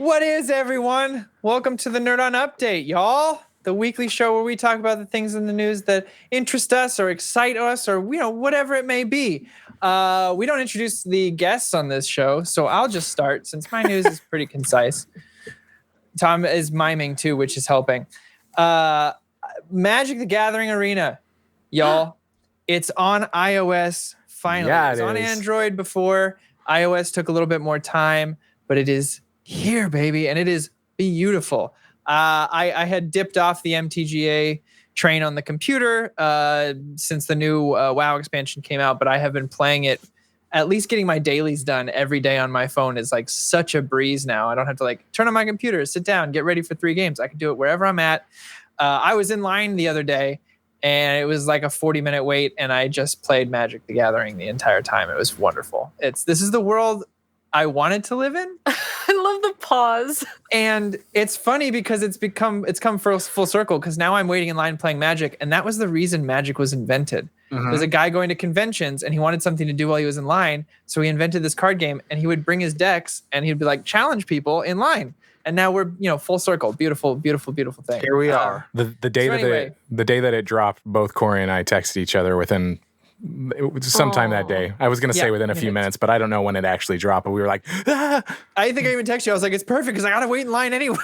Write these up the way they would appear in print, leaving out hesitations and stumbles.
What is, everyone? Welcome to the Nerd On Update, y'all. The weekly show where we talk about the things in the news that interest us or excite us or, whatever it may be. We don't introduce the guests on this show, so I'll just start since my news is pretty concise. Tom is miming too, which is helping. Magic the Gathering Arena, y'all. It's on iOS finally. Yeah, it was on Android before. iOS took a little bit more time, but it is here, baby, and it is beautiful. I had dipped off the MTGA train on the computer since the new WoW expansion came out, but I have been playing it, at least getting my dailies done every day on my phone is like such a breeze now. I don't have to turn on my computer, sit down, get ready for 3 games. I can do it wherever I'm at. I was in line the other day, and it was like a 40-minute wait, and I just played Magic the Gathering the entire time. It was wonderful. This is the world I wanted to live in. I love the pause. And it's funny because it's come full circle, because now I'm waiting in line playing Magic, and that was the reason Magic was invented. Mm-hmm. There's a guy going to conventions, and he wanted something to do while he was in line, so he invented this card game, and he would bring his decks, and he'd be like, challenge people in line. And now we're, full circle. Beautiful, beautiful, beautiful thing. Here we are. The day that it dropped, both Corey and I texted each other within sometime that day. I was going to say within a few minutes, but I don't know when it actually dropped. But we were like, ah! I think I even texted you. I was like, it's perfect because I got to wait in line anyway.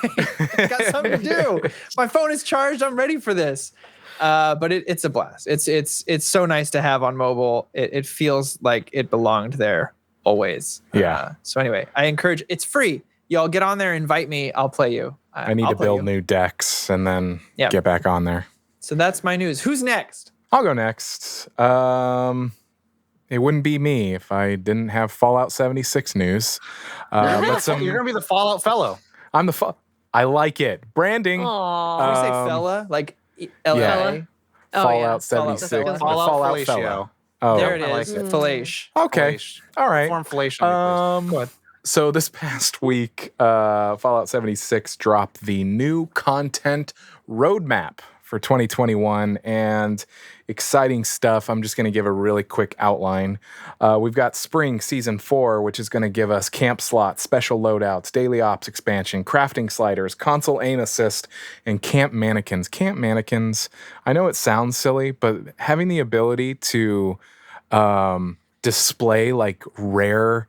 I got something to do. My phone is charged. I'm ready for this. But it's a blast. It's so nice to have on mobile. It feels like it belonged there always. Yeah. So anyway, I encourage. It's free. Y'all get on there. Invite me. I'll play you. I need to build new decks and then get back on there. So that's my news. Who's next? I'll go next. It wouldn't be me if I didn't have Fallout 76 news. You're going to be the Fallout fellow. I'm I like it. Branding. Aww. Can we say fella? Like L-A? Yeah. Fallout 76. Fallout fellow. Oh, there it I is. like it. Fellation. Okay. All right. Form fellation. Go ahead. So this past week, Fallout 76 dropped the new content roadmap for 2021, and exciting stuff. I'm just going to give a really quick outline. We've got Spring Season 4, which is going to give us camp slots, special loadouts, daily ops expansion, crafting sliders, console aim assist, and camp mannequins. Camp mannequins, I know it sounds silly, but having the ability to display rare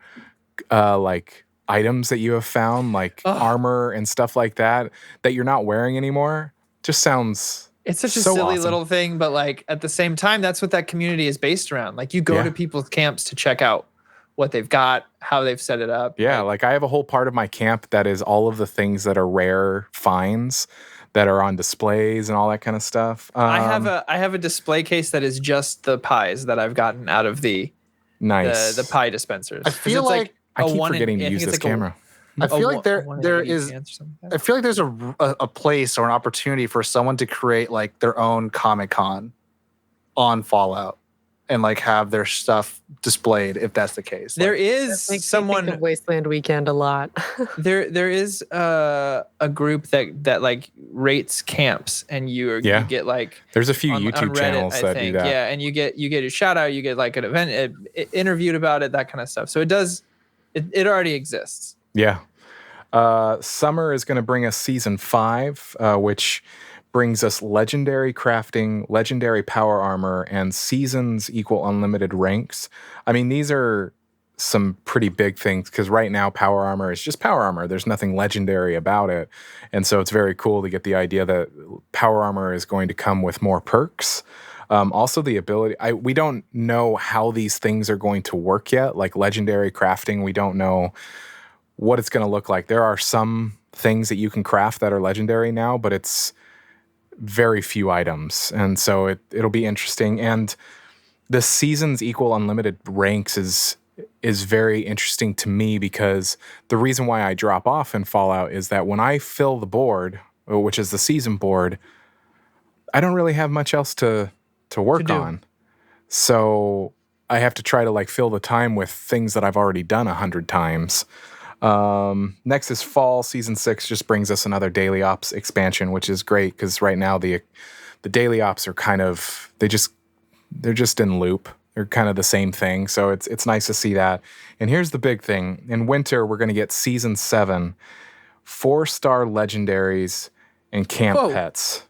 items that you have found, armor and stuff like that you're not wearing anymore, just sounds... It's such a silly awesome. little thing, but at the same time, that's what that community is based around. You go to people's camps to check out what they've got, how they've set it up. Yeah, I have a whole part of my camp that is all of the things that are rare finds that are on displays and all that kind of stuff. I have a display case that is just the pies that I've gotten out of the pie dispensers. I feel like I keep forgetting to use this camera. I feel like I feel like there's a place or an opportunity for someone to create their own Comic-Con on Fallout and have their stuff displayed if that's the case. There is someone of Wasteland Weekend a lot. there is a group that rates camps, and you get there's a few YouTube on Reddit, channels that do that. Yeah, and you get a shout out, you get an event interviewed about it, that kind of stuff. So it already exists. Yeah. Summer is going to bring us Season 5, which brings us legendary crafting, legendary power armor, and seasons equal unlimited ranks. I mean, these are some pretty big things because right now power armor is just power armor. There's nothing legendary about it. And so it's very cool to get the idea that power armor is going to come with more perks. Also, the ability, we don't know how these things are going to work yet. Legendary crafting, we don't know what it's going to look like. There are some things that you can craft that are legendary now, but it's very few items. And so it'll be interesting. And the seasons equal unlimited ranks is very interesting to me because the reason why I drop off in Fallout is that when I fill the board, which is the season board, I don't really have much else to work on. So I have to try to fill the time with things that I've already done 100 times. Next is Fall. Season 6 just brings us another daily ops expansion, which is great because right now the daily ops are kind of they're just in loop. They're kind of the same thing, so it's nice to see that. And here's the big thing: in winter, we're going to get Season 7 4-star legendaries and camp Whoa. pets.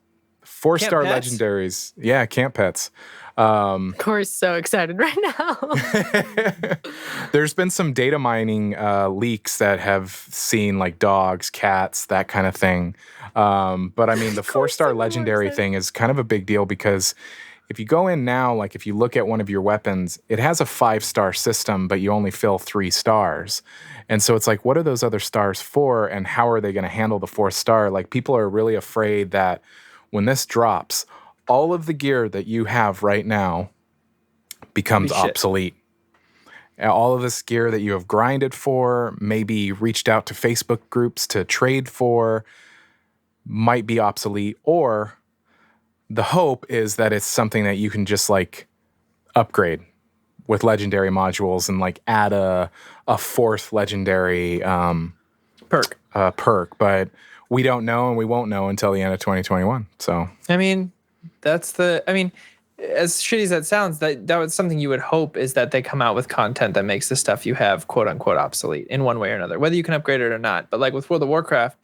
4-star Camp pets? legendaries. Yeah, camp pets. Corey's so excited right now. There's been some data mining leaks that have seen like dogs, cats, that kind of thing. But I mean, the 4-star legendary thing is kind of a big deal because if you go in now, like if you look at one of your weapons, it has a 5-star system, but you only fill 3 stars. And so it's like, what are those other stars for? And how are they going to handle the 4th star? Like people are really afraid that when this drops, all of the gear that you have right now becomes obsolete. All of this gear that you have grinded for, maybe reached out to Facebook groups to trade for, might be obsolete. Or the hope is that it's something that you can just like upgrade with legendary modules and like add a 4th legendary perk. But we don't know, and we won't know until the end of 2021. So I mean, as shitty as that sounds, that was something you would hope, is that they come out with content that makes the stuff you have quote unquote obsolete in one way or another, whether you can upgrade it or not. But like with World of Warcraft,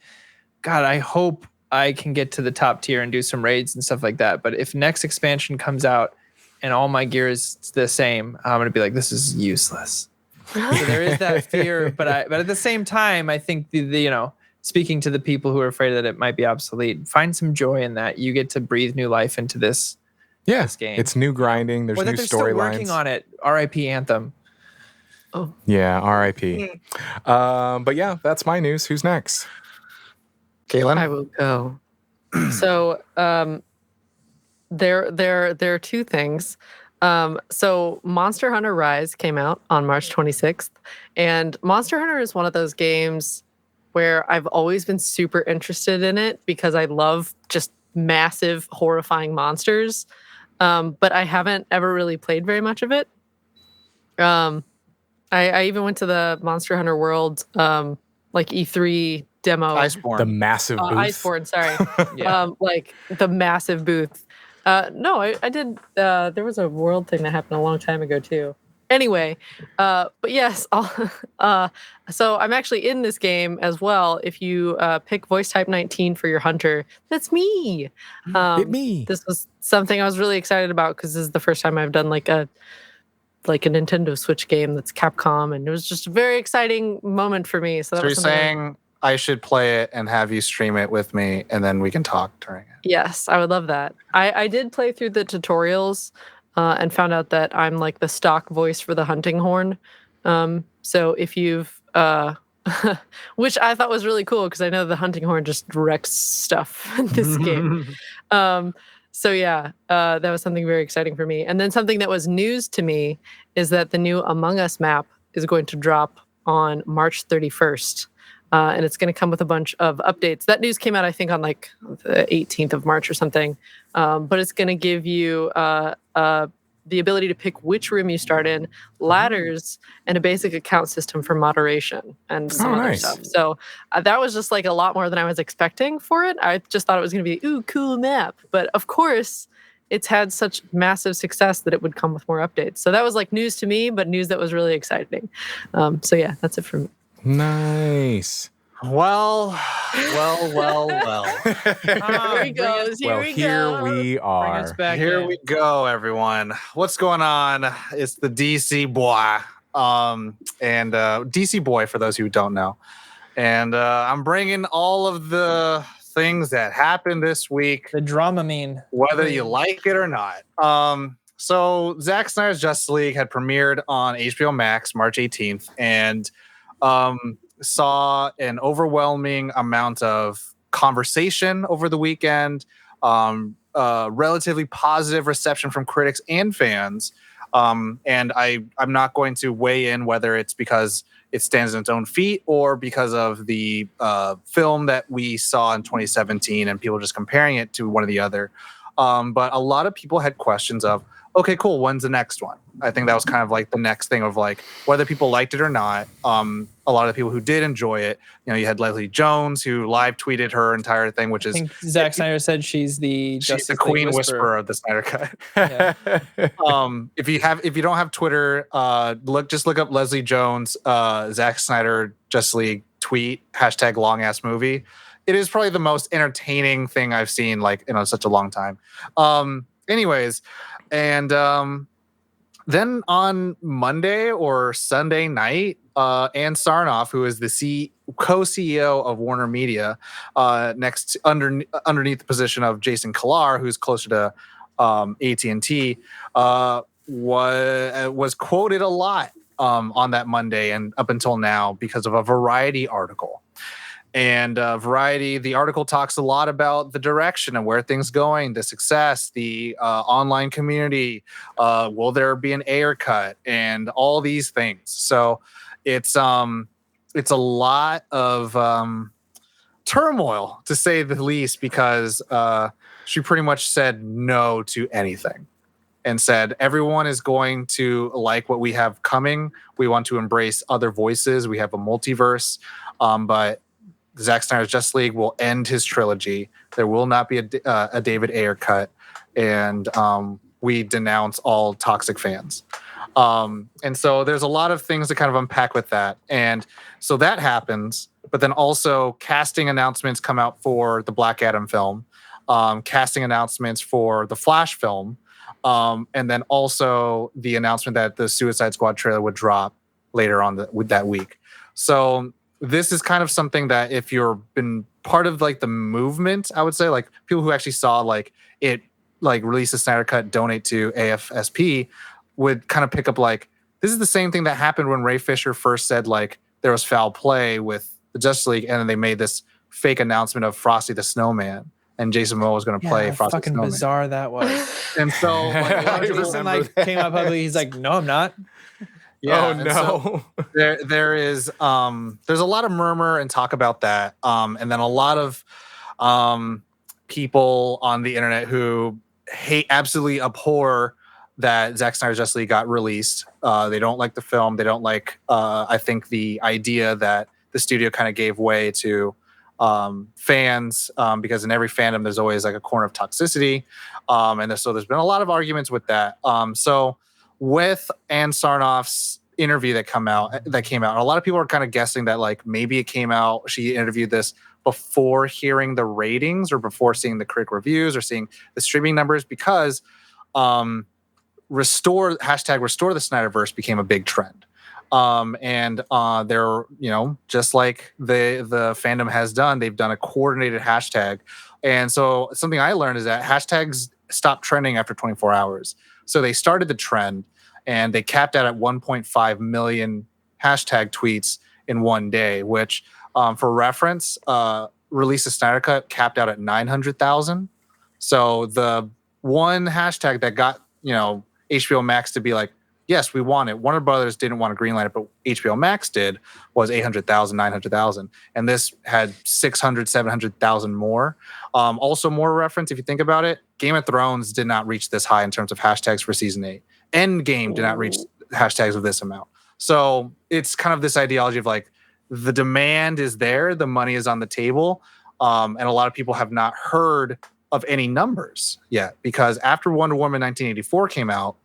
God, I hope I can get to the top tier and do some raids and stuff like that. But if next expansion comes out and all my gear is the same, I'm gonna be like, this is useless. So there is that fear, but at the same time, I think the speaking to the people who are afraid that it might be obsolete, find some joy in that. You get to breathe new life into this. Yeah, this game. It's new grinding. There's or that new they're still working storylines. on it. R.I.P. Anthem. Oh yeah, R.I.P. But yeah, that's my news. Who's next? Kaylin? I will go. So there are 2 things. So Monster Hunter Rise came out on March 26th, and Monster Hunter is one of those games where I've always been super interested in it because I love just massive, horrifying monsters. But I haven't ever really played very much of it. I even went to the Monster Hunter World like E3 demo. Iceborne. The massive booth. Iceborne, sorry. Yeah. Like the massive booth. No, I did. There was a world thing that happened a long time ago too. Anyway, but yes, so I'm actually in this game as well. If you pick voice type 19 for your hunter, that's me. Me. This was something I was really excited about because this is the first time I've done like a Nintendo Switch game that's Capcom, and it was just a very exciting moment for me. So you're saying I should play it and have you stream it with me, and then we can talk during it. Yes, I would love that. I did play through the tutorials and found out that I'm like the stock voice for the hunting horn. So if you've, which I thought was really cool because I know the hunting horn just wrecks stuff in this game. So yeah, that was something very exciting for me. And then something that was news to me is that the new Among Us map is going to drop on March 31st. And it's going to come with a bunch of updates. That news came out, I think, on like the 18th of March or something. But it's going to give you the ability to pick which room you start in, ladders, and a basic account system for moderation and some other stuff. So that was just like a lot more than I was expecting for it. I just thought it was going to be, ooh, cool map. But of course, it's had such massive success that it would come with more updates. So that was like news to me, but news that was really exciting. So yeah, that's it for me. Nice. Well. Here he goes. Here we here we are. Bring us back Here in. we go, everyone. What's going on? It's the DC boy. And DC boy, for those who don't know. And I'm bringing all of the things that happened this week. The Dramamine. Whether you like it or not. So Zack Snyder's Justice League had premiered on HBO Max March 18th, and saw an overwhelming amount of conversation over the weekend, relatively positive reception from critics and fans. And I'm not going to weigh in whether it's because it stands on its own feet or because of the film that we saw in 2017 and people just comparing it to one or the other. But a lot of people had questions of, okay, cool, when's the next one? I think that was kind of like the next thing of like whether people liked it or not. A lot of people who did enjoy it, you had Leslie Jones who live tweeted her entire thing, which is I think Zack Snyder said she's the queen whisperer of the Snyder Cut. Yeah. If you don't have Twitter, look up Leslie Jones, Zack Snyder Justice League tweet #long-ass-movie. It is probably the most entertaining thing I've seen like in such a long time. Anyways, and then on Monday or Sunday night, Ann Sarnoff, who is the co-CEO of Warner Media, underneath the position of Jason Kilar, who's closer to AT&T, was quoted a lot on that Monday and up until now because of a Variety article. And Variety, the article talks a lot about the direction and where things going, the success, the online community, will there be an Ayer cut, and all these things. So it's a lot of turmoil, to say the least, because she pretty much said no to anything and said everyone is going to like what we have coming. We want to embrace other voices. We have a multiverse, but Zack Snyder's Justice League will end his trilogy. There will not be a David Ayer cut, and we denounce all toxic fans. And so there's a lot of things to kind of unpack with that. And so that happens, but then also casting announcements come out for the Black Adam film, casting announcements for the Flash film, and then also the announcement that the Suicide Squad trailer would drop later on that week. So this is kind of something that if you've been part of like the movement, I would say, like people who actually saw like it like release the Snyder Cut, donate to AFSP, would kind of pick up like, this is the same thing that happened when Ray Fisher first said like there was foul play with the Justice League, and then they made this fake announcement of Frosty the Snowman, and Jason Momoa was going to play Frosty the Snowman. Fucking bizarre that was. And so like, Jason like came out publicly, he's like, no, I'm not. Yeah, oh no. So there is there's a lot of murmur and talk about that, and then a lot of people on the internet who absolutely abhor that Zack Snyder's Justice League got released. They don't like the film. They don't like I think the idea that the studio kind of gave way to fans, because in every fandom there's always like a corner of toxicity, and so there's been a lot of arguments with that. So with Ann Sarnoff's interview that came out, a lot of people are kind of guessing that like maybe it came out, she interviewed this before hearing the ratings or before seeing the critic reviews or seeing the streaming numbers, because restore the Snyderverse became a big trend. And they're, just like the fandom has done, they've done a coordinated hashtag. And so something I learned is that hashtags stop trending after 24 hours. So they started the trend and they capped out at 1.5 million hashtag tweets in one day, which for reference, Release the Snyder Cut capped out at 900,000. So the one hashtag that got, HBO Max to be like, yes, we want it. Warner Brothers didn't want to greenlight it, but HBO Max did, was 800,000, 900,000. And this had 600, 700,000 more. Also more reference, if you think about it, Game of Thrones did not reach this high in terms of hashtags for season 8. Endgame did not reach hashtags of this amount. So it's kind of this ideology of like, the demand is there, the money is on the table. And a lot of people have not heard of any numbers yet, because after Wonder Woman 1984 came out,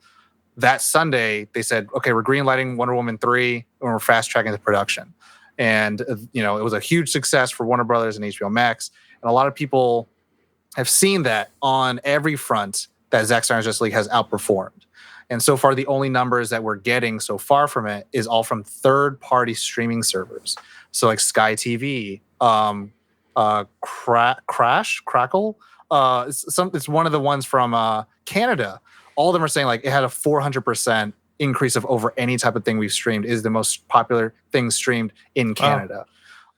that Sunday, they said, okay, we're greenlighting Wonder Woman 3 and we're fast tracking the production. And, it was a huge success for Warner Brothers and HBO Max. And a lot of people have seen that on every front that Zack Snyder's Justice League has outperformed. And so far, the only numbers that we're getting so far from it is all from third-party streaming servers. So like Sky TV, Crackle. It's one of the ones from Canada. All of them are saying like it had a 400% increase of over any type of thing we've streamed, is the most popular thing streamed in Canada.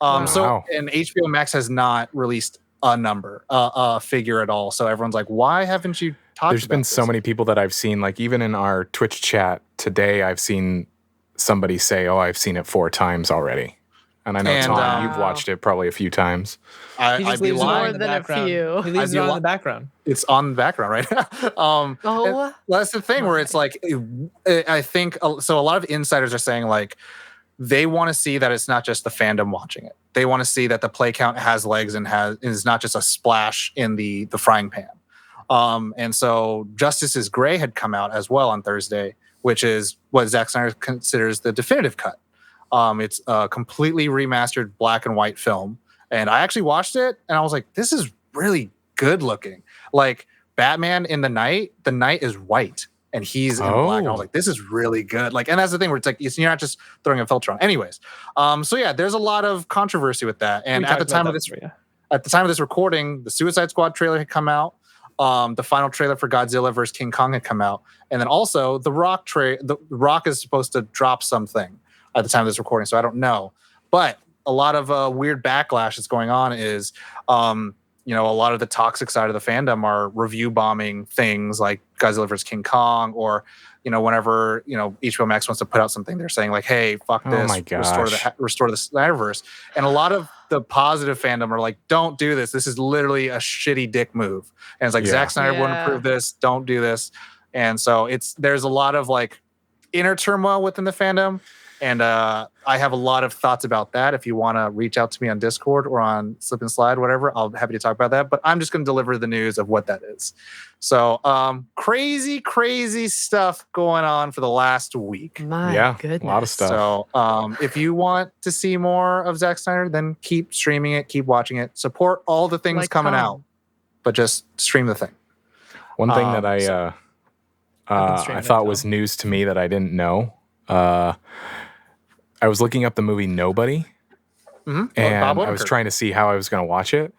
So, and HBO Max has not released a number, a figure at all. So everyone's like, why haven't you talked There's about been this? so many people that I've seen, like even in our Twitch chat today, I've seen somebody say, oh, I've seen it 4 times already. And I know, Tom, you've watched it probably a few times. He just leaves more than a few. He leaves it on in the background. It's on the background, right? Well, that's the thing where it's like, I think, so a lot of insiders are saying like, they want to see that it's not just the fandom watching it. They want to see that the play count has legs and is not just a splash in the frying pan. And so Justice is Gray had come out as well on Thursday, which is what Zack Snyder considers the definitive cut. It's a completely remastered black and white film. And I actually watched it and I was like, this is really good looking. Like Batman in the night is white and he's in black. And I was like, this is really good. Like, and that's the thing where it's like, you're not just throwing a filter on. Anyways, so yeah, there's a lot of controversy with that. And at the time of this recording, the Suicide Squad trailer had come out. The final trailer for Godzilla vs. King Kong had come out. And then also the Rock is supposed to drop something at the time of this recording. So I don't know. But a lot of weird backlash that's going on is, a lot of the toxic side of the fandom are review bombing things like Godzilla vs. King Kong, or, whenever, HBO Max wants to put out something, they're saying like, hey, fuck this, restore the Snyderverse. And a lot of the positive fandom are like, don't do this. This is literally a shitty dick move. And it's like, Zack Snyder wouldn't approve this. Don't do this. And so there's a lot of like inner turmoil within the fandom. And I have a lot of thoughts about that. If you want to reach out to me on Discord or on Slip and Slide, whatever, I'll be happy to talk about that. But I'm just going to deliver the news of what that is. So crazy stuff going on for the last week. My goodness. A lot of stuff. So if you want to see more of Zack Snyder, then keep streaming it, keep watching it, support all the things coming out, but just stream the thing. One thing that I thought was news to me that I didn't know. I was looking up the movie Nobody, and I was trying to see how I was going to watch it,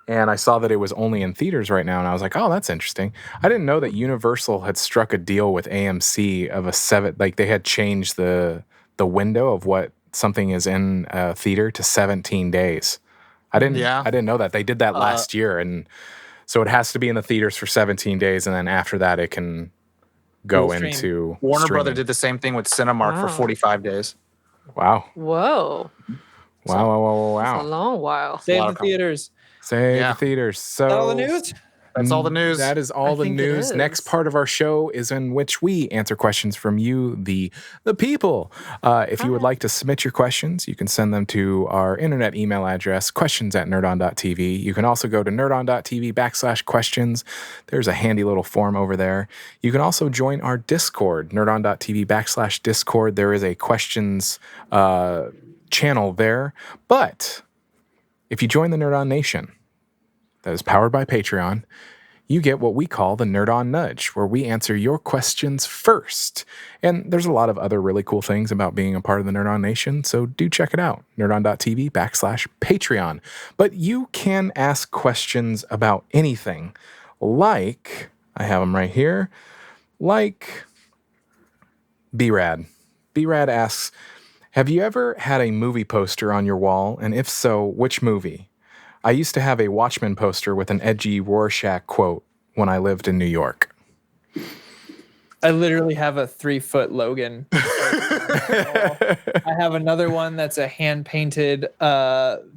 and I saw that it was only in theaters right now, and I was like, oh, that's interesting. I didn't know that Universal had struck a deal with AMC of they had changed the window of what something is in a theater to 17 days. I didn't know that. They did that last year, and so it has to be in the theaters for 17 days, and then after that it can go into Warner Brother did the same thing with Cinemark for 45 days. Wow. Whoa. Wow. That's a long while. Save the theaters. Save the theaters. So all the news? That's all the news. That is all the news. Next part of our show is in which we answer questions from you, the people. If you would like to submit your questions, you can send them to our internet email address, questions@nerdon.tv. You can also go to nerdon.tv/questions. There's a handy little form over there. You can also join our Discord, nerdon.tv/Discord. There is a questions channel there. But if you join the Nerd On Nation, that is powered by Patreon, you get what we call the Nerd On Nudge, where we answer your questions first. And there's a lot of other really cool things about being a part of the Nerd On Nation, so do check it out, nerdon.tv/Patreon. But you can ask questions about anything, like, I have them right here, like B-Rad. B-Rad asks, have you ever had a movie poster on your wall, and if so, which movie? I used to have a Watchmen poster with an edgy Rorschach quote when I lived in New York. I literally have a 3-foot Logan. I have another one that's a hand-painted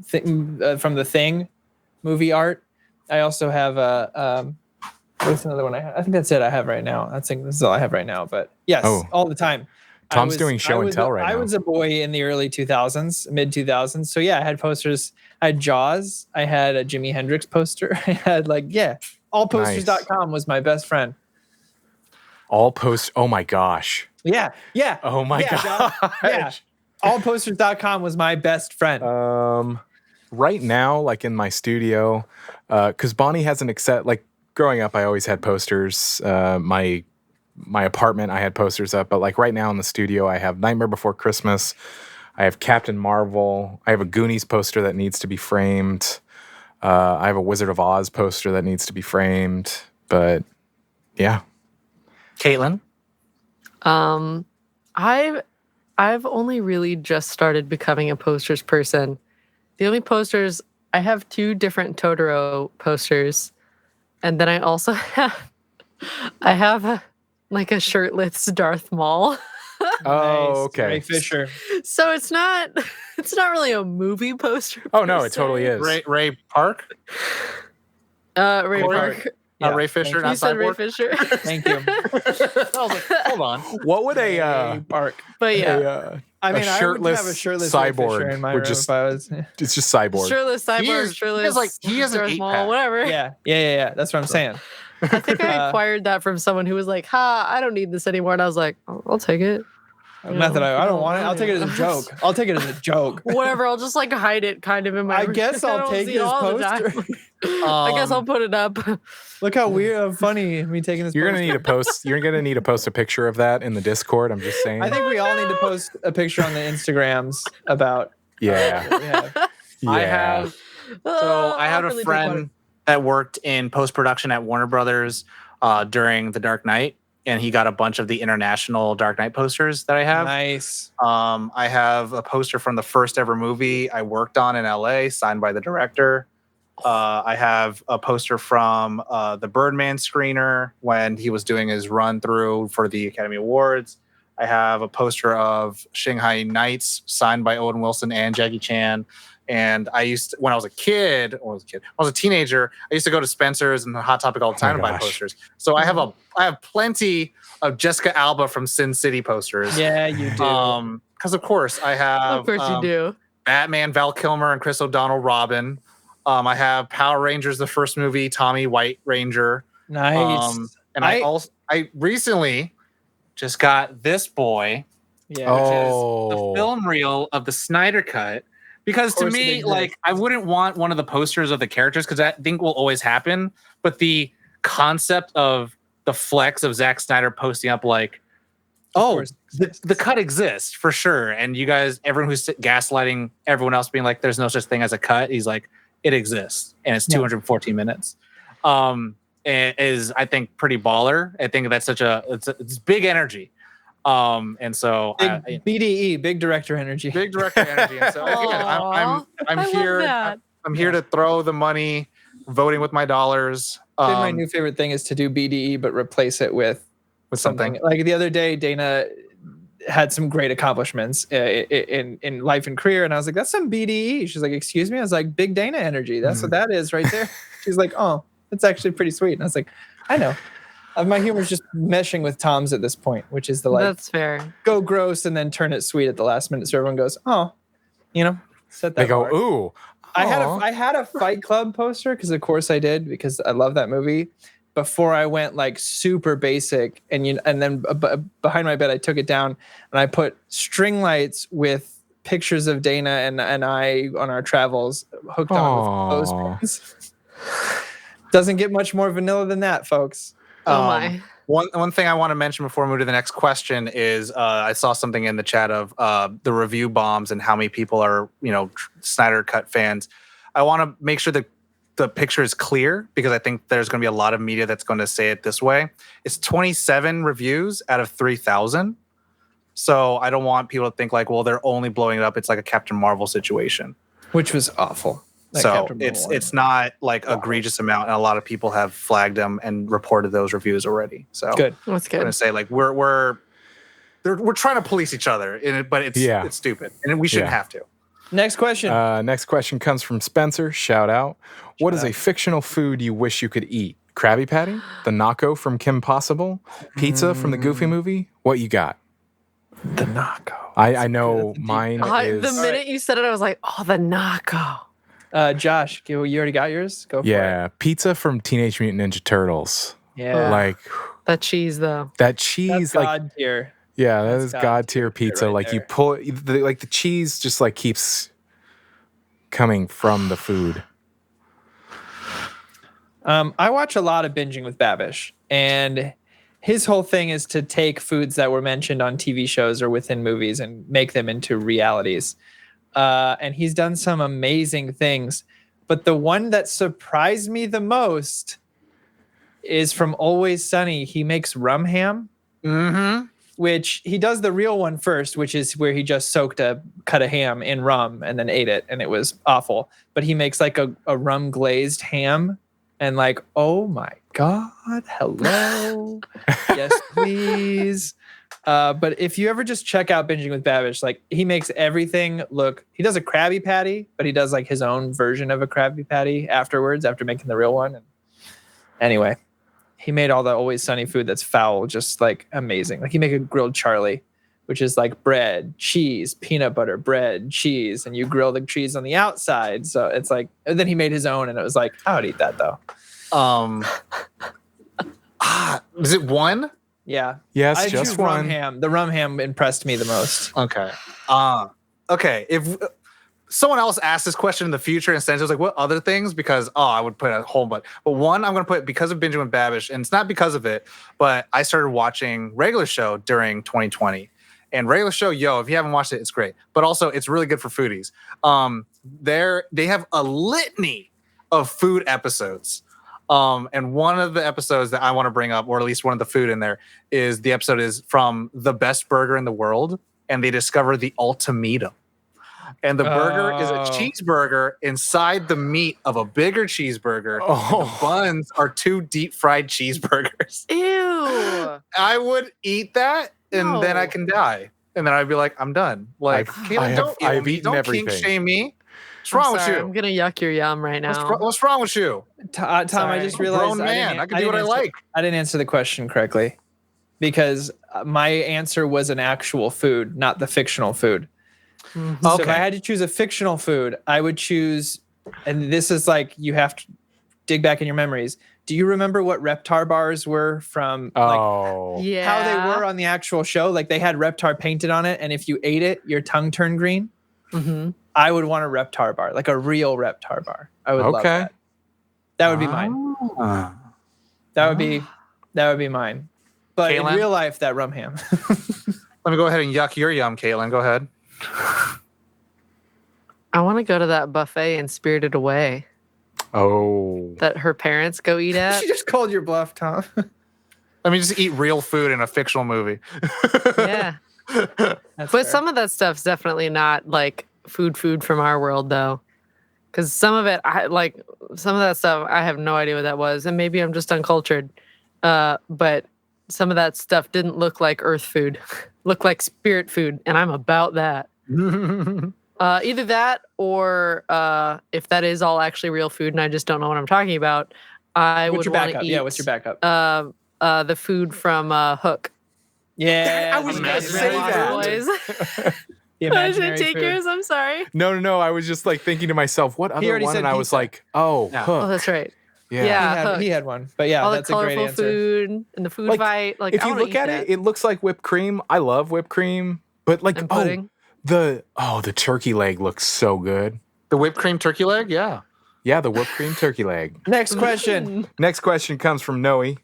thing from the Thing movie art. I also have what's another one I have? I think that's it I have right now. I think this is all I have right now. But yes, all the time. Tom's doing show and tell right now. I was a boy in the early 2000s, mid 2000s. So yeah, I had posters. I had Jaws. I had a Jimi Hendrix poster. I had allposters.com was my best friend. Oh my gosh. Yeah. Oh my gosh. Yeah. Allposters.com was my best friend. Right now, like in my studio, because Bonnie hasn't growing up, I always had posters. My apartment, I had posters up, but like right now in the studio, I have Nightmare Before Christmas. I have Captain Marvel. I have a Goonies poster that needs to be framed. I have a Wizard of Oz poster that needs to be framed. But yeah. Caitlin? I've only really just started becoming a posters person. The only posters, I have 2 different Totoro posters. And then I also have a shirtless Darth Maul. Oh, okay. Ray Fisher. So it's not really a movie poster. Oh no, it totally is. Ray Park? Ray Park. Ray Fisher. You said Ray Fisher. Thank you. I was like, hold on. What would a Park? But yeah, I mean, shirtless, I would have a shirtless cyborg Ray Fisher in my room if I was. It's just cyborg. Shirtless cyborg. He has an Darth 8-pack. Maul, whatever. Yeah. That's what I'm saying. I think I acquired that from someone who was like, I don't need this anymore. And I was like, I'll take it. Not that I don't want it. I'll take it as a joke. I'll take it as a joke. Whatever. I'll just like hide it kind of in my I room. guess I'll don't take see it his all the time. poster. I guess I'll put it up. Look how weird, how funny me taking this. You're poster. gonna need to post. You're gonna need to post a picture of that in the Discord. I'm just saying. I think we all need to post a picture on the Instagrams about. Yeah. I have. So I had a friend that worked in post-production at Warner Brothers during The Dark Knight, and he got a bunch of the international Dark Knight posters that I have. Nice. I have a poster from the first ever movie I worked on in LA, signed by the director. I have a poster from the Birdman screener when he was doing his run through for the Academy Awards. I have a poster of Shanghai Nights signed by Owen Wilson and Jackie Chan. And I used to, when I was a teenager, I used to go to Spencer's and Hot Topic all the time to buy posters. So I have plenty of Jessica Alba from Sin City posters. Yeah, you do. Because of course I have. Of course you do. Batman, Val Kilmer, and Chris O'Donnell, Robin. I have Power Rangers, the first movie, Tommy White Ranger. Nice. And I recently just got this boy, which is the film reel of the Snyder Cut. Because to me, like, I wouldn't want one of the posters of the characters because I think will always happen. But the concept of the flex of Zack Snyder posting up like, the cut exists for sure. And you guys, everyone who's gaslighting everyone else being like, there's no such thing as a cut. He's like, it exists. And it's 214 minutes. Is, I think, pretty baller. I think that's it's big energy. And so BDE, big director energy. Big director energy. And so again, I'm here to throw the money, voting with my dollars. My new favorite thing is to do BDE, but replace it with something. Like the other day, Dana had some great accomplishments in life and career, and I was like, "That's some BDE." She's like, "Excuse me?" I was like, "Big Dana energy. That's what that is right there." She's like, "Oh, that's actually pretty sweet." And I was like, "I know." My humor is just meshing with Tom's at this point, which is the like, that's fair. Go gross and then turn it sweet at the last minute, so everyone goes, "Oh," set that. They go, bar. "Ooh." I had a Fight Club poster because of course I did because I love that movie. Before I went like super basic, and then behind my bed I took it down and I put string lights with pictures of Dana and I on our travels hooked on with clothespins. Doesn't get much more vanilla than that, folks. Oh my. One thing I want to mention before we move to the next question is I saw something in the chat of the review bombs and how many people are Snyder Cut fans. I want to make sure that the picture is clear because I think there's going to be a lot of media that's going to say it this way. It's 27 reviews out of 3,000. So I don't want people to think like, well, they're only blowing it up. It's like a Captain Marvel situation. Which was awful. So it's not like egregious amount. And a lot of people have flagged them and reported those reviews already. So good. That's good. I'm going to say like we're trying to police each other in it, but it's stupid and we shouldn't have to. Next question. Next question comes from Spencer. Shout out. What is a fictional food you wish you could eat? Krabby Patty? The Naco from Kim Possible? Pizza from the Goofy movie? What you got? The Naco. I know mine is... The minute you said it, I was like, oh, the Naco. Josh, you already got yours? Go for it. Yeah, pizza from Teenage Mutant Ninja Turtles. Yeah. Like... That cheese, though. That cheese, that's God tier. Yeah, that's God tier pizza. Right like there. you pull, the cheese just like keeps coming from the food. I watch a lot of Binging with Babish, and his whole thing is to take foods that were mentioned on TV shows or within movies and make them into realities. And he's done some amazing things. But the one that surprised me the most is from Always Sunny. He makes rum ham. Mm-hmm. Which he does the real one first, which is where he just soaked a cut of ham in rum and then ate it, and it was awful. But he makes like a rum glazed ham, and like, oh my God, hello, yes please. But if you ever just check out Binging with Babish, like he makes everything look. He does a Krabby Patty, but he does like his own version of a Krabby Patty afterwards, after making the real one. And anyway. He made all the Always Sunny food that's foul just like amazing. Like he make a grilled Charlie, which is like bread, cheese, peanut butter, bread, cheese, and you grill the cheese on the outside. So it's like, and then he made his own, and it was like, I would eat that though. Is it one? Yeah. Yes, I just choose one. rum ham. The rum ham impressed me the most. Okay. Okay. If someone else asked this question in the future and says, like, what other things? Because, I would put a whole bunch. But one, I'm going to put because of Benjamin Babish, and it's not because of it, but I started watching Regular Show during 2020. And Regular Show, if you haven't watched it, it's great. But also, it's really good for foodies. They have a litany of food episodes. And one of the episodes that I want to bring up, or at least one of the food in there, is the episode is from the best burger in the world, and they discover the ultimatum. And the burger is a cheeseburger inside the meat of a bigger cheeseburger. The buns are 2 deep fried cheeseburgers. Ew. I would eat that, and then I can die. And then I'd be like, I'm done. Like, Caitlin, don't kink shame me. What's wrong with you? I'm gonna yuck your yum right now. What's wrong with you? Tom, I just realized I can do what I like. I didn't answer the question correctly because my answer was an actual food, not the fictional food. Mm-hmm. So if I had to choose a fictional food, I would choose, and this is like you have to dig back in your memories. Do you remember what Reptar bars were from? How they were on the actual show? Like they had Reptar painted on it, and if you ate it, your tongue turned green. Mm-hmm. I would want a Reptar bar, like a real Reptar bar. I would love that. That would be mine. That would be mine. But Caitlin? In real life, that rum ham. Let me go ahead and yuck your yum, Caitlin. Go ahead. I want to go to that buffet in Spirited Away. Oh. That her parents go eat at. She just called your bluff, Tom. Let me just eat real food in a fictional movie. Yeah. But fair. Some of that stuff's definitely not like food from our world, though. Because some of that stuff, I have no idea what that was. And maybe I'm just uncultured. But some of that stuff didn't look like earth food. Looked like spirit food. And I'm about that. Either that or if that is all actually real food and I just don't know what I'm talking about, I would want to eat. Yeah, what's your backup? The food from Hook. Yeah, I was going to say that. I should take yours. I'm sorry. No. I was just like thinking to myself, what other one? And I was like, Hook. Oh, that's right. Yeah, he had one. But yeah, all that's the a great colorful answer. food and the food fight. Like, if you look at it, it looks like whipped cream. I love whipped cream, but like and pudding. The turkey leg looks so good. The whipped cream turkey leg, yeah. Yeah, the whipped cream turkey leg. Next question. Next question comes from Noe.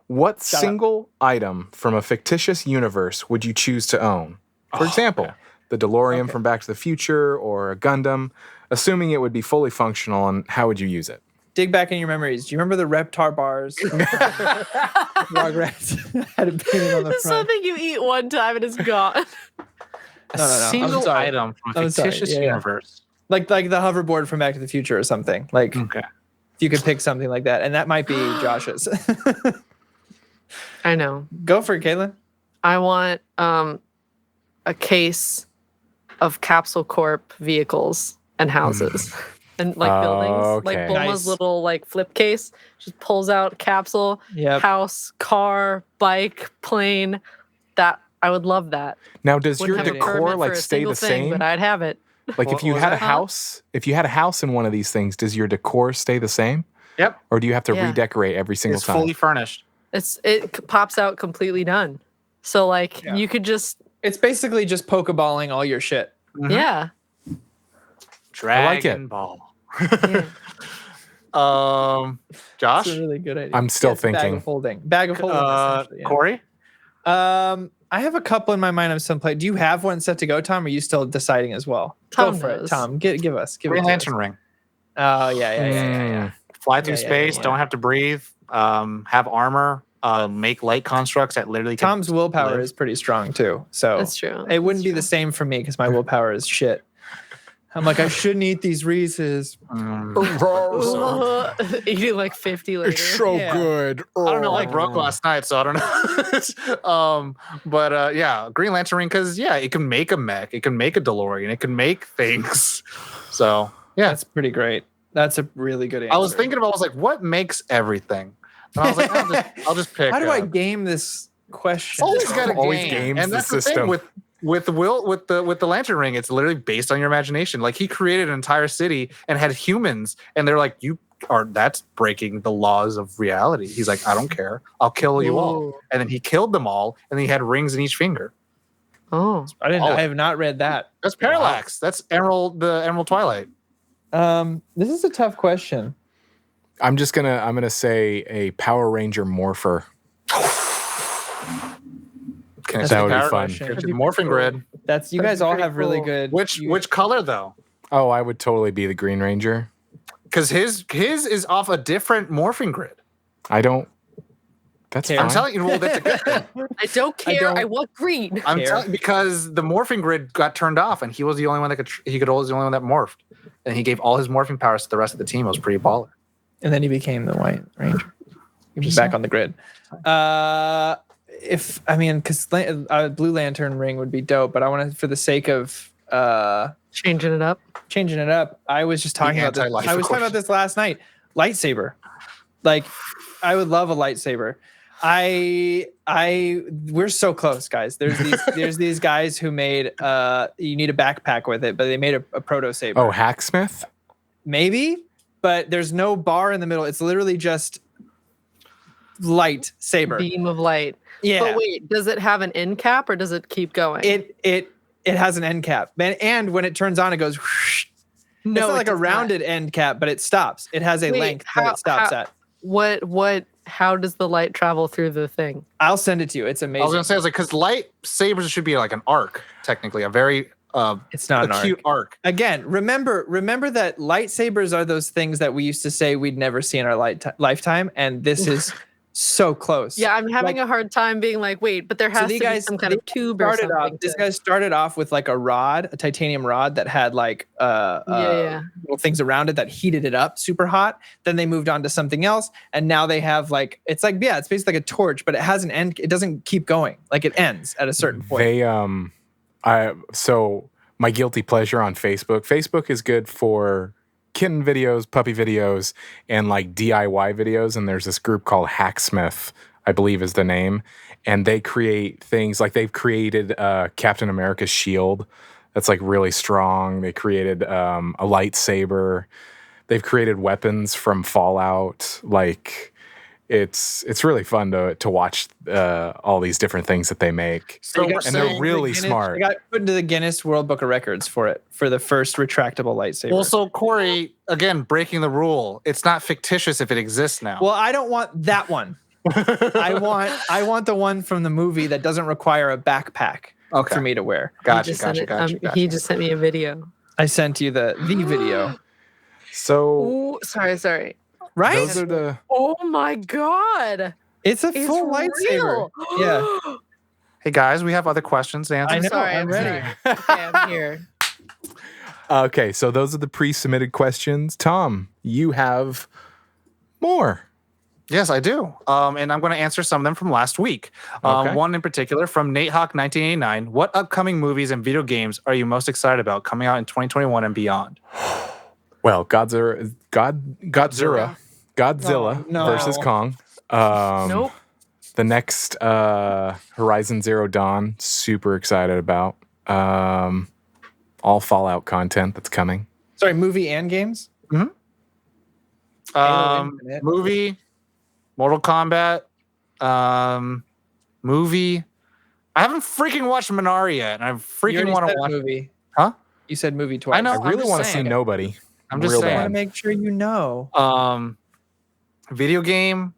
What single item from a fictitious universe would you choose to own? For example, the DeLorean from Back to the Future or a Gundam, assuming it would be fully functional, and how would you use it? Dig back in your memories. Do you remember the Reptar bars? Rugrats had it painted on the front. It's something you eat one time and it's gone. No. Single item from a fictitious universe. Like the hoverboard from Back to the Future or something. Like, if you could pick something like that. And that might be Josh's. I know. Go for it, Caitlin. I want a case of Capsule Corp vehicles and houses. And like buildings, like Bulma's little like flip case, just pulls out capsule, house, car, bike, plane. That I would love that. Now, does your decor like stay the same? But I'd have it. Like if you had a house, in one of these things, does your decor stay the same? Yep. Or do you have to redecorate every single time? It's fully furnished. It pops out completely done. So like you could just. It's basically just pokeballing all your shit. Mm-hmm. Yeah. Dragon Ball. Josh? That's a really good idea. I'm still thinking. Bag of holding. Corey? I have a couple in my mind of some play. Do you have one set to go, Tom? Or are you still deciding as well? Go for it, Tom. Give us. Green Lantern ring. Oh, yeah. Fly through space, don't have to breathe, have armor, make light constructs that literally Tom's willpower is pretty strong, too. So that's true. It wouldn't be the same for me because my willpower is shit. I'm like, I shouldn't eat these Reese's. Eating like 50 later. It's so good. I don't know, like broke last night, so I don't know. But Green Lantern ring, because it can make a mech, it can make a DeLorean, it can make things. So that's pretty great. That's a really good answer. I was thinking about, what makes everything? And I was like, I'll just pick. How do I game this question? Always got to game. And that's the thing with the lantern ring, it's literally based on your imagination. Like he created an entire city and had humans, and they're like, you that's breaking the laws of reality. He's like, I don't care. I'll kill you all. And then he killed them all, and then he had rings in each finger. Oh, I have not read that. That's Parallax. Wow. That's the Emerald Twilight. This is a tough question. I'm gonna say a Power Ranger morpher. That would be fun. Morphing grid. That's you guys all have really good. Which color though? Oh, I would totally be the Green Ranger. Because his is off a different morphing grid. I don't. That's fine. I'm telling you, well, that's a good thing. I don't care. I want green. I'm telling because the morphing grid got turned off, and he was the only one that could. He was the only one that morphed, and he gave all his morphing powers to the rest of the team. It was pretty baller. And then he became the White Ranger. He was back on the grid. Because Blue Lantern ring would be dope, but I want to, for the sake of changing it up. I was just talking about this. I was talking about this last night. Lightsaber, like I would love a lightsaber. We're so close, guys. There's these guys who made you need a backpack with it, but they made a proto saber. Oh, Hacksmith? Maybe, but there's no bar in the middle. It's literally just light saber. Beam of light. Yeah. But wait, does it have an end cap or does it keep going? It has an end cap. And when it turns on, it goes whoosh. No, it's not like a rounded end cap, but it stops. It has a length that it stops at. How does the light travel through the thing? I'll send it to you. It's amazing. I was gonna say, because lightsabers should be like an arc, technically, a very it's not a cute arc. Again, remember that lightsabers are those things that we used to say we'd never see in our lifetime, and this is so close. Yeah, I'm having a hard time being like, wait, but there has to be some kind of tube or something. This guy started off with like a titanium rod that had like little things around it that heated it up super hot. Then they moved on to something else, and now they have it's basically like a torch, but it has an end. It doesn't keep going. Like it ends at a certain point. So my guilty pleasure on Facebook. Facebook is good for kitten videos, puppy videos, and like DIY videos. And there's this group called Hacksmith, I believe is the name. And they create things like they've created Captain America's shield that's like really strong. They created a lightsaber. They've created weapons from Fallout. Like it's really fun to watch all these different things that they make. And they're really smart. They got put into the Guinness World Book of Records for the first retractable lightsaber. Well, so Corey, again, breaking the rule. It's not fictitious if it exists now. Well, I don't want that one. I want the one from the movie that doesn't require a backpack for me to wear. Gotcha. He just sent me a video. I sent you the video. So sorry. Right? Those are the. Oh my god! It's full lightsaber. Yeah. Hey guys, we have other questions to answer. I know. I'm ready. Okay, I'm here. Okay, so those are the pre-submitted questions. Tom, you have more. Yes, I do. And I'm going to answer some of them from last week. One in particular from Nate Hawk 1989. What upcoming movies and video games are you most excited about coming out in 2021 and beyond? Well, Godzilla versus Kong. Nope. The next Horizon Zero Dawn, super excited about. All Fallout content that's coming. Sorry, movie and games? Mm-hmm. Movie, Mortal Kombat, movie. I haven't freaking watched Minari yet, and I freaking want to watch movie. Huh? You said movie twice. I know. I really want to see Nobody. I'm just saying. I want to make sure you know. Video game,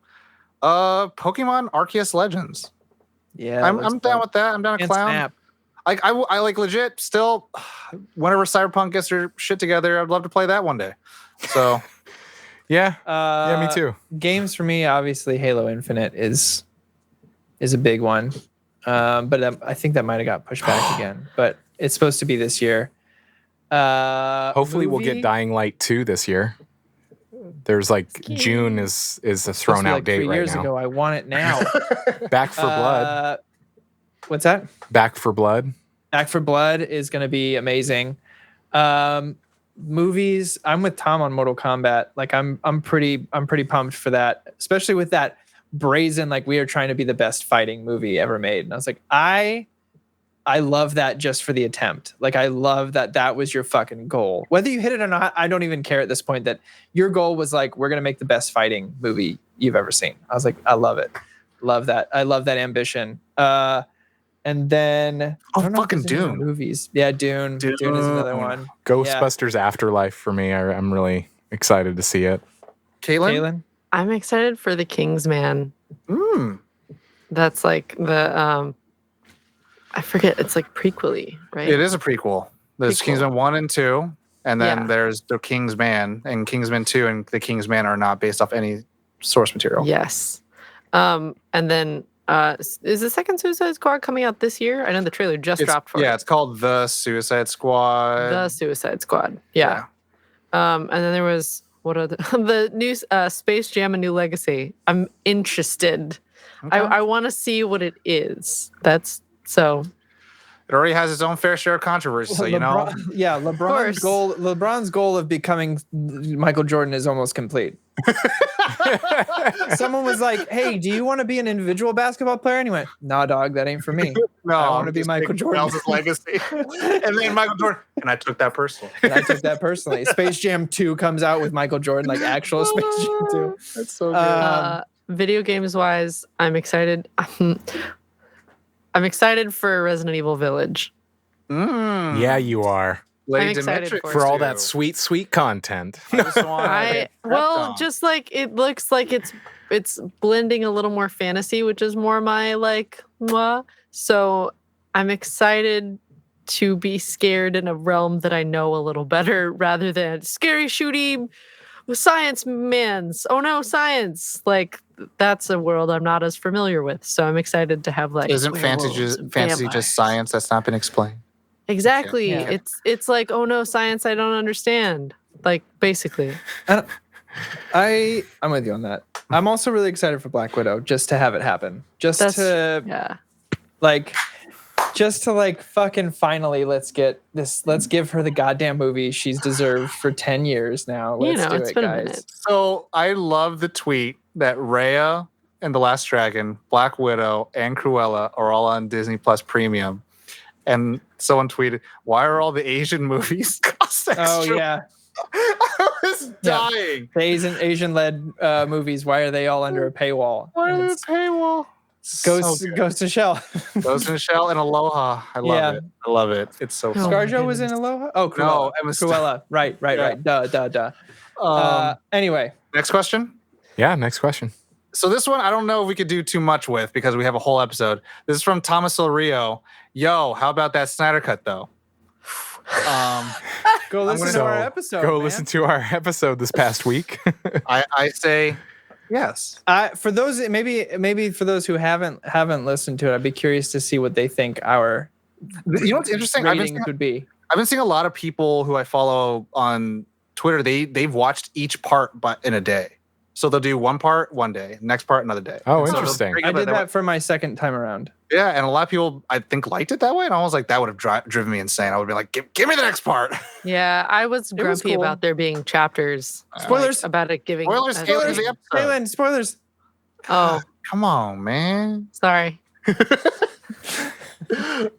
Pokemon Arceus Legends. Yeah, I'm down with that. I'm down to clown. Snap. Like I like legit still. Whenever Cyberpunk gets their shit together, I'd love to play that one day. So, yeah, me too. Games for me, obviously, Halo Infinite is a big one, but I think that might have got pushed back again. But it's supposed to be this year. Hopefully we'll get Dying Light 2 this year. There's June is a thrown out date 3 years right now. ago. I want it now. Back for Blood. What's that? Back for Blood. Back for Blood is going to be amazing. Movies, I'm with Tom on Mortal Kombat. Like I'm pretty pumped for that, especially with that brazen we are trying to be the best fighting movie ever made. And I was like, I I love that just for the attempt. Like, I love that was your fucking goal. Whether you hit it or not, I don't even care at this point. That your goal was like, we're gonna make the best fighting movie you've ever seen. I was like, I love it. Love that. I love that ambition. And then fucking Dune movies. Yeah, Dune. Dune is another one. Ghostbusters Afterlife for me. I'm really excited to see it. Caitlin? I'm excited for The Kingsman. Mm. That's like the I forget. It's like prequel-y, right? It is a prequel. There's Kingsman 1 and 2, and then there's The Kingsman, and Kingsman 2 and The Kingsman are not based off any source material. Yes. And then is the second Suicide Squad coming out this year? I know the trailer just dropped for it. Yeah, it's called The Suicide Squad. The Suicide Squad. Yeah. And then there was the new Space Jam: A New Legacy. I'm interested. Okay. I want to see what it is. That's so. It already has its own fair share of controversy, so you know. Yeah, LeBron's goal of becoming Michael Jordan is almost complete. Someone was like, "Hey, do you want to be an individual basketball player?" And he went, "Nah, dog, that ain't for me. No, I want to be Michael Jordan." Else's legacy. And then Michael Jordan, and I took that personally. Space Jam 2 comes out with Michael Jordan, like actual Space Jam 2. That's so good. Video games wise, I'm excited. I'm excited for Resident Evil Village. Yeah, you are. I'm excited for all that sweet content. Just like it looks like it's blending a little more fantasy, which is more my like. So I'm excited to be scared in a realm that I know a little better, rather than scary shooty science mans. Oh no, science! Like that's a world I'm not as familiar with. So I'm excited to have like. Isn't fantasy just science that's not been explained? Exactly. Yeah. It's like, oh no, science I don't understand. Like basically. I'm with you on that. I'm also really excited for Black Widow, just to have it happen. Just to fucking finally let's give her the goddamn movie she's deserved for 10 years now. Let's do it, guys. So I love the tweet that Raya and The Last Dragon, Black Widow, and Cruella are all on Disney Plus Premium. And someone tweeted, "Why are all the Asian movies cost extra?" Oh yeah, I was dying. The Asian-led movies. Why are they all under a paywall? Why are they paywall? Ghost in Shell. Ghost in the Shell and Aloha. I love it. It's so fun. ScarJo was in Aloha. Oh, Cruella. No, Emma Cruella. Right. Duh. Anyway, next question. Yeah, next question. So this one, I don't know if we could do too much with because we have a whole episode. This is from Thomas Del Rio. Yo, how about that Snyder Cut though? Go listen to our episode. Listen to our episode this past week. I say yes. For those maybe for those who haven't listened to it, I'd be curious to see what they think our what's interesting ratings would be. I've been seeing a lot of people who I follow on Twitter. They've watched each part in a day. So they'll do one part one day, next part another day. Oh, interesting. I did that for my second time around. Yeah, and a lot of people, I think, liked it that way. And I was like, that would have driven me insane. I would be like, give me the next part. Yeah, I was grumpy about there being chapters. Spoilers. About it giving... Spoilers. Kaylin, spoilers. Oh. Come on, man. Sorry.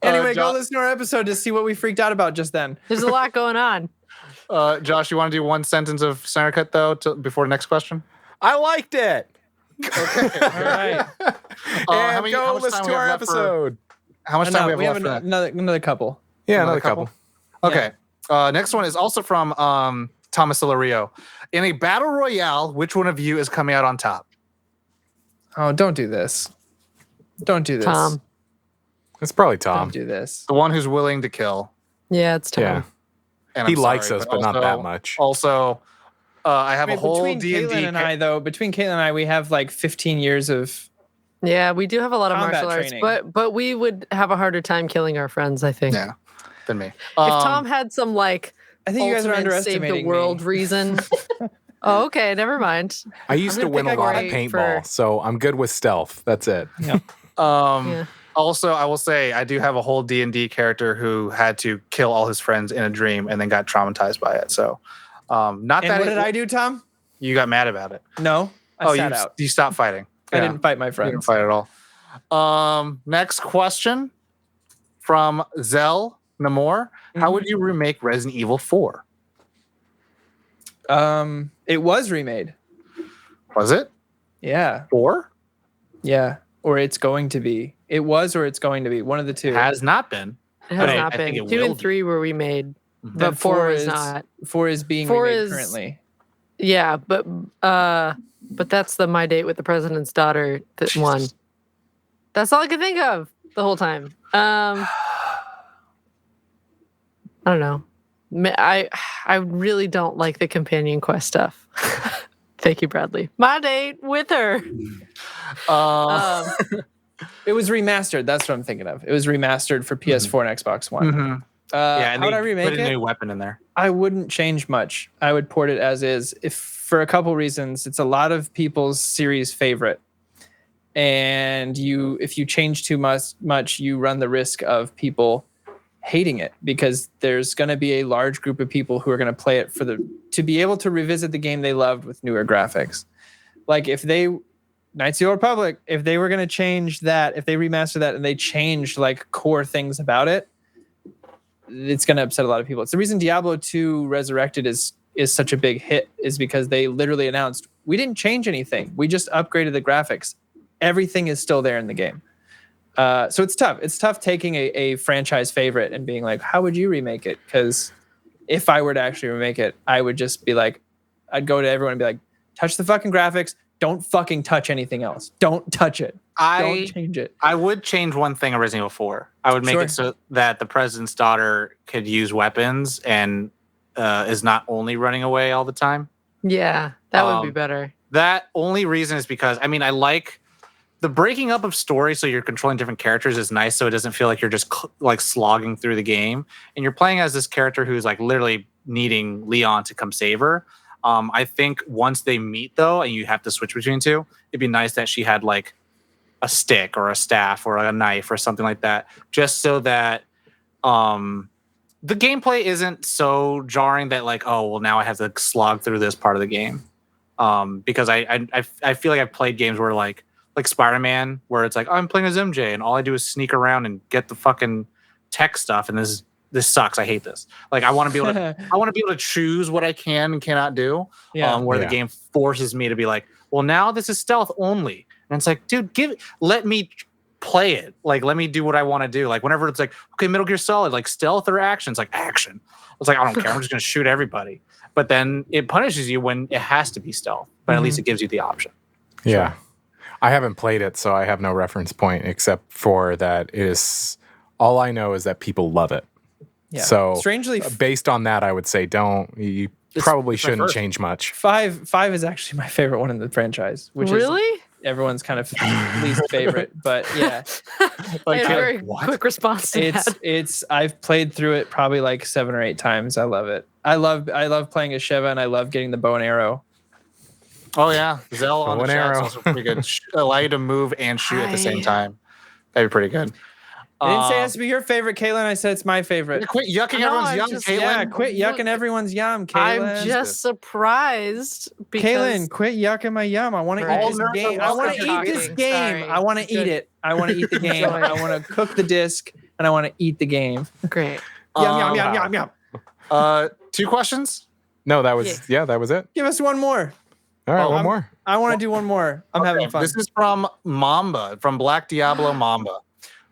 Anyway, go listen to our episode to see what we freaked out about just then. There's a lot going on. Josh, you want to do one sentence of Snyder Cut, though, before the next question? I liked it. Okay. All right. And go listen to our episode. How much time we have another couple. Yeah, another couple. Okay. Next one is also from Thomas Del Rio. In a battle royale, which one of you is coming out on top? Oh, don't do this. Don't do this. Tom. It's probably Tom. Don't do this. The one who's willing to kill. Yeah, it's Tom. Yeah. And he likes us, but not that much. Also, I have a whole D&D. Between Caitlin and I, we have like 15 years of. Yeah, we do have a lot of martial arts, training. but we would have a harder time killing our friends, I think. Yeah, than me. If Tom had some like, I think you guys are underestimating save the world reason. Oh, okay, never mind. I used to win a lot of paintball, so I'm good with stealth. That's it. Yeah. Also, I will say I do have a whole D&D character who had to kill all his friends in a dream and then got traumatized by it. So, what did I do, Tom? You got mad about it. No, I sat out. You stopped fighting. I didn't fight my friends. You didn't fight at all. Next question from Zell Namor. How would you remake Resident Evil 4? It was remade. Was it? Yeah. 4? Yeah. Or it's going to be. It was or it's going to be. One of the two. It has not been. It has not been. 2 and 3 were remade, but 4 is not. 4 is being remade currently. Yeah, but that's the My Date with the President's Daughter that one. That's all I could think of the whole time. I don't know. I really don't like the companion quest stuff. Thank you, Bradley. My date with her. It was remastered. That's what I'm thinking of. It was remastered for PS4 and Xbox One. And how would I remake put it? a new weapon in there. I wouldn't change much. I would port it as is. If for a couple reasons, it's a lot of people's series favorite, and if you change too much, you run the risk of people hating it, because there's going to be a large group of people who are going to play it to be able to revisit the game they loved with newer graphics. Like if Knights of the Old Republic, if they were going to change that, if they remaster that and they changed like core things about it, it's going to upset a lot of people. It's the reason Diablo 2 Resurrected is such a big hit, is because they literally announced, we didn't change anything. We just upgraded the graphics. Everything is still there in the game. So it's tough. It's tough taking a franchise favorite and being like, how would you remake it? Because if I were to actually remake it, I would just be like, I'd go to everyone and be like, touch the fucking graphics. Don't fucking touch anything else. Don't touch it. Don't change it. I would change one thing in Resident Evil 4. I would make it so that the president's daughter could use weapons and is not only running away all the time. Yeah, that would be better. That only reason is because, I mean, I like the breaking up of story, so you're controlling different characters is nice, so it doesn't feel like you're just like slogging through the game. And you're playing as this character who's like literally needing Leon to come save her. I think once they meet, though, and you have to switch between two, it'd be nice that she had like a stick or a staff or a knife or something like that, just so that the gameplay isn't so jarring that like, oh, well, now I have to slog through this part of the game. Because I feel like I've played games where like Spider-Man, where it's like, oh, I'm playing as MJ and all I do is sneak around and get the fucking tech stuff, and this sucks. I hate this. Like I want to be able to choose what I can and cannot do. The game forces me to be like, well, now this is stealth only. And it's like, dude, let me play it. Like, let me do what I want to do. Like whenever it's like, okay, Metal Gear Solid, like stealth or action. It's like action. It's like, I don't care. I'm just going to shoot everybody. But then it punishes you when it has to be stealth. But at least it gives you the option. Yeah. I haven't played it, so I have no reference point except for that all I know is that people love it. Yeah. So strangely, based on that, I would say you probably shouldn't change much. 5 is actually my favorite one in the franchise, which is everyone's kind of least favorite. But yeah, like a very quick response to that. I've played through it probably like 7 or 8 times. I love it. I love playing as Sheva, and I love getting the bow and arrow. Oh yeah, Zell on the chat is also pretty good. Allow you to move and shoot at the same time. That'd be pretty good. I didn't say it has to be your favorite, Caitlin. I said it's my favorite. Quit yucking everyone's yum, Caitlin. Yeah, quit yucking everyone's yum, Caitlin. I'm just surprised because... Caitlin, quit yucking my yum. I want to eat this game. I want to eat this game. I want to eat it. I want to eat the game. I want to cook the disc, and I want to eat the game. Great. Yum. 2 questions? No, that was it. Give us one more. All right, one more. I want to do one more. I'm having fun. This is from Mamba, from Black Diablo Mamba.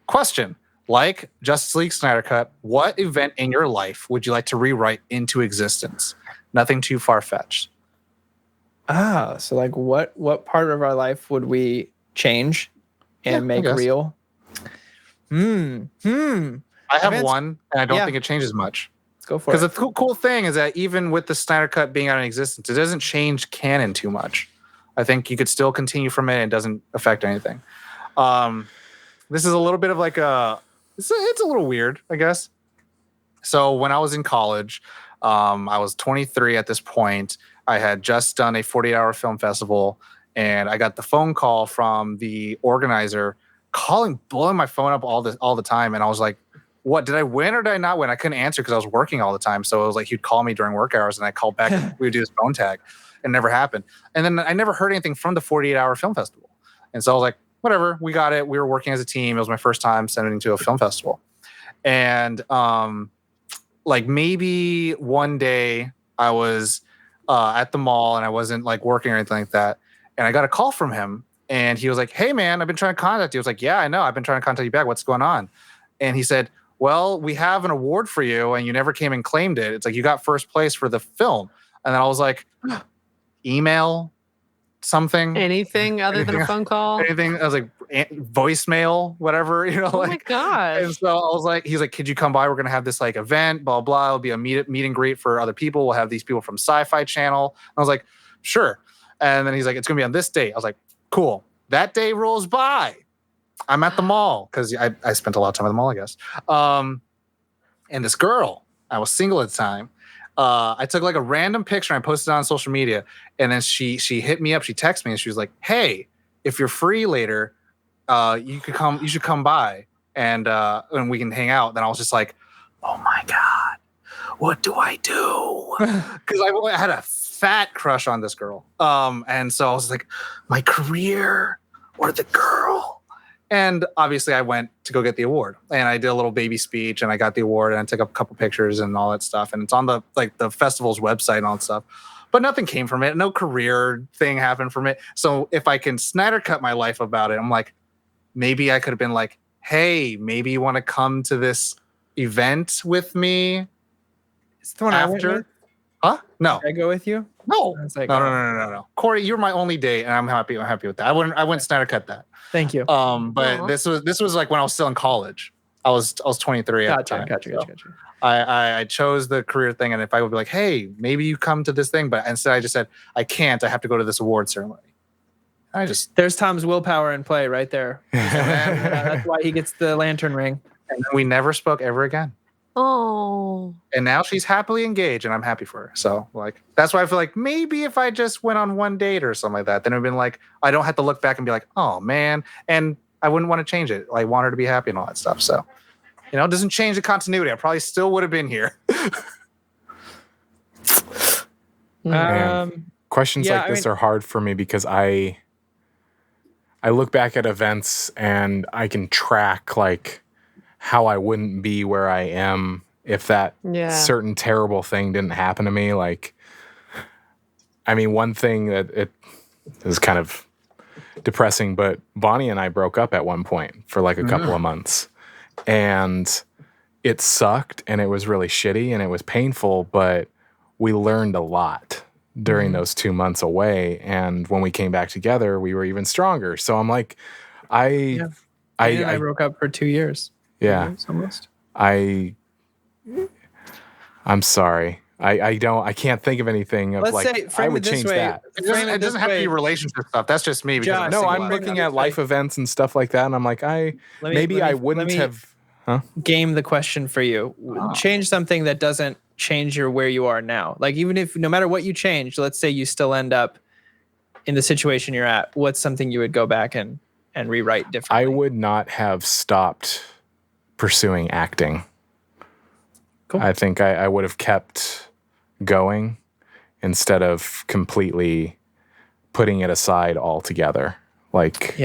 Question. Like Justice League Snyder Cut, what event in your life would you like to rewrite into existence? Nothing too far-fetched. So like what part of our life would we change and make real? I have one, and I don't think it changes much. Go for it. Because the cool thing is that even with the Snyder Cut being out in existence, it doesn't change canon too much. I think you could still continue from it and it doesn't affect anything. This is a little bit of like it's a little weird, I guess. So when I was in college, I was 23 at this point. I had just done a 48-hour film festival, and I got the phone call from the organizer blowing my phone up all the time. And I was like, what, did I win or did I not win? I couldn't answer because I was working all the time. So it was like he'd call me during work hours, and I called back and we would do this phone tag. It never happened. And then I never heard anything from the 48-hour film festival. And so I was like, whatever, we got it. We were working as a team. It was my first time sending to a film festival. And like maybe one day I was at the mall and I wasn't like working or anything like that, and I got a call from him, and he was like, "Hey man, I've been trying to contact you." I was like, "Yeah, I know. I've been trying to contact you back. What's going on?" And he said, "Well, we have an award for you, and you never came and claimed it. It's like you got first place for the film." And then I was like, "Email something, Anything other than a phone call? anything?" I was like, "Voicemail, whatever, you know." Oh like, my gosh! And so I was like, he's like, "Could you come by? We're gonna have this like event, blah blah. It'll be a meet and greet for other people. We'll have these people from Sci-Fi Channel." And I was like, "Sure." And then he's like, "It's gonna be on this date." I was like, "Cool." That day rolls by. I'm at the mall because I spent a lot of time at the mall, I guess. And this girl, I was single at the time. I took like a random picture and I posted it on social media. And then she hit me up. She texted me and she was like, "Hey, if you're free later, you should come by and we can hang out." Then I was just like, "Oh my God, what do I do?" Because I had a fat crush on this girl. And so I was like, my career or the girl? And obviously I went to go get the award, and I did a little baby speech and I got the award and I took a couple pictures and all that stuff. And it's on the festival's website and all that stuff, but nothing came from it. No career thing happened from it. So if I can Snyder cut my life about it, I'm like, maybe I could have been like, "Hey, maybe you want to come to this event with me?" It's the one after. Huh? No. Did I go with you? No. I was like, No. Corey, you're my only date, and I'm happy with that. I wouldn't Snyder cut that. Thank you. But this was like when I was still in college. I was 23 at the time. Gotcha. I chose the career thing, and if I would be like, "Hey, maybe you come to this thing," but instead I just said, "I can't. I have to go to this award ceremony." There's Tom's willpower in play right there. That's why he gets the lantern ring. And we never spoke ever again. Oh. And now she's happily engaged, and I'm happy for her. So, like, that's why I feel like maybe if I just went on one date or something like that, then it would have been like, I don't have to look back and be like, "Oh, man." And I wouldn't want to change it. I want her to be happy and all that stuff. So, it doesn't change the continuity. I probably still would have been here. Questions like this are hard for me because I look back at events and I can track, like, how I wouldn't be where I am if that certain terrible thing didn't happen to me. Like, I mean, one thing that it is kind of depressing, but Bonnie and I broke up at one point for like a couple of months, and it sucked and it was really shitty and it was painful, but we learned a lot during those 2 months away. And when we came back together, we were even stronger. So I'm like, I broke up for 2 years. Yeah. Almost. I'm sorry. I can't think of anything of I would change that. It doesn't have to be relationship stuff. That's just me. Josh, I'm looking at life events and stuff like that, and I'm like, I wouldn't have game the question for you. Change something that doesn't change where you are now. Like, even if no matter what you change, let's say you still end up in the situation you're at, what's something you would go back and rewrite differently? I would not have stopped pursuing acting. Cool. I think I would have kept going instead of completely putting it aside altogether. Like,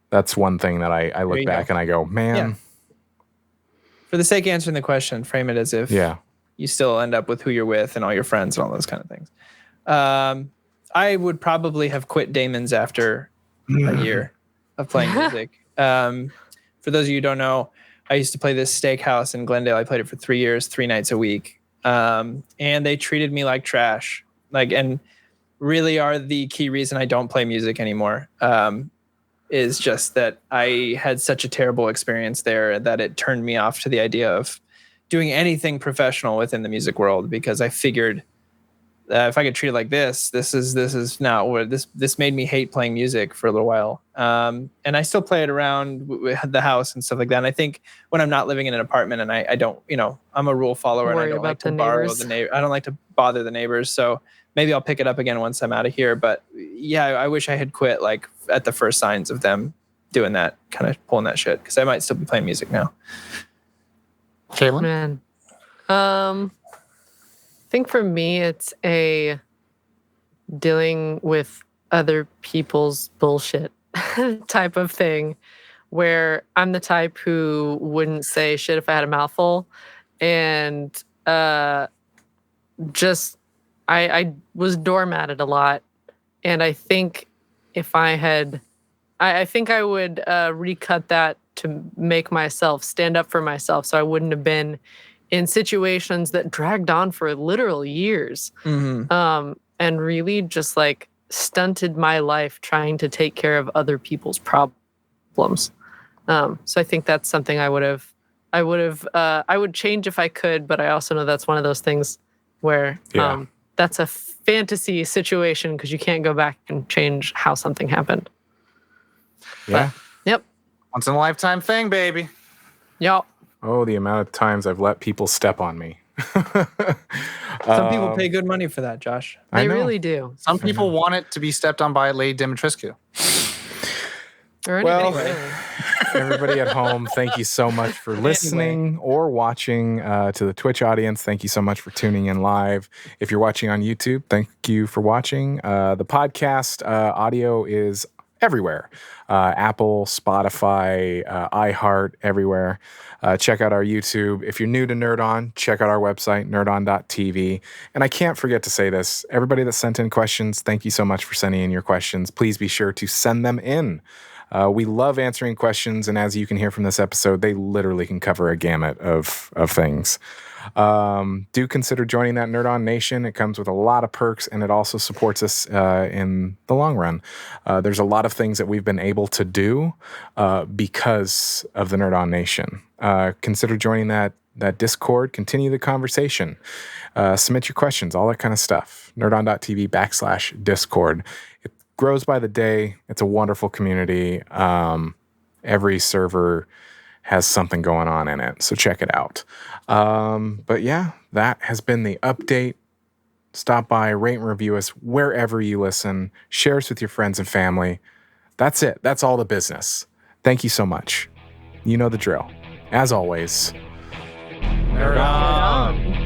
that's one thing that I look back and I go, man. Yeah. For the sake of answering the question, frame it as if you still end up with who you're with and all your friends and all those kind of things. I would probably have quit Damon's after a year of playing music. For those of you who don't know, I used to play this steakhouse in Glendale. I played it for 3 years, 3 nights a week. And they treated me like trash. And really are the key reason I don't play music anymore. Is just that I had such a terrible experience there that it turned me off to the idea of doing anything professional within the music world, because I figured if I get treated like this is not what this made me hate playing music for a little while. And I still play it around the house and stuff like that. And I think when I'm not living in an apartment and I don't, I'm a rule follower and I don't like to borrow I don't like to bother the neighbors. So maybe I'll pick it up again once I'm out of here. But yeah, I wish I had quit like at the first signs of them doing that, kind of pulling that shit, because I might still be playing music now. Caitlin? Man. I think for me, it's a dealing with other people's bullshit type of thing where I'm the type who wouldn't say shit if I had a mouthful. And just I was doormatted a lot. And I think if I had, I think I would recut that to make myself stand up for myself, so I wouldn't have been in situations that dragged on for literal years, and really just like stunted my life trying to take care of other people's problems. So I think that's something I would change if I could, but I also know that's one of those things where that's a fantasy situation because you can't go back and change how something happened. Yeah. Yep. Once in a lifetime thing, baby. Yep. Oh, the amount of times I've let people step on me. Some people pay good money for that, Josh. They really do. Some people want it to be stepped on by Lady Dimitrescu. Well, everybody at home, thank you so much for listening or watching. To the Twitch audience, thank you so much for tuning in live. If you're watching on YouTube, thank you for watching. The podcast audio is everywhere. Apple, Spotify, iHeart, everywhere. Check out our YouTube. If you're new to Nerd On, check out our website, nerdon.tv. And I can't forget to say this. Everybody that sent in questions, thank you so much for sending in your questions. Please be sure to send them in. We love answering questions, and as you can hear from this episode, they literally can cover a gamut of things. Do consider joining that Nerd On Nation. It comes with a lot of perks, and it also supports us in the long run. There's a lot of things that we've been able to do because of the Nerd On Nation. Consider joining that Discord. Continue the conversation. Submit your questions, all that kind of stuff. nerdon.tv/Discord. It grows by the day. It's a wonderful community. Every server has something going on in it, so check it out. But yeah, that has been the update. Stop by, rate and review us wherever you listen. Share us with your friends and family. That's it. That's all the business. Thank you so much. You know the drill. As always, Nerd on.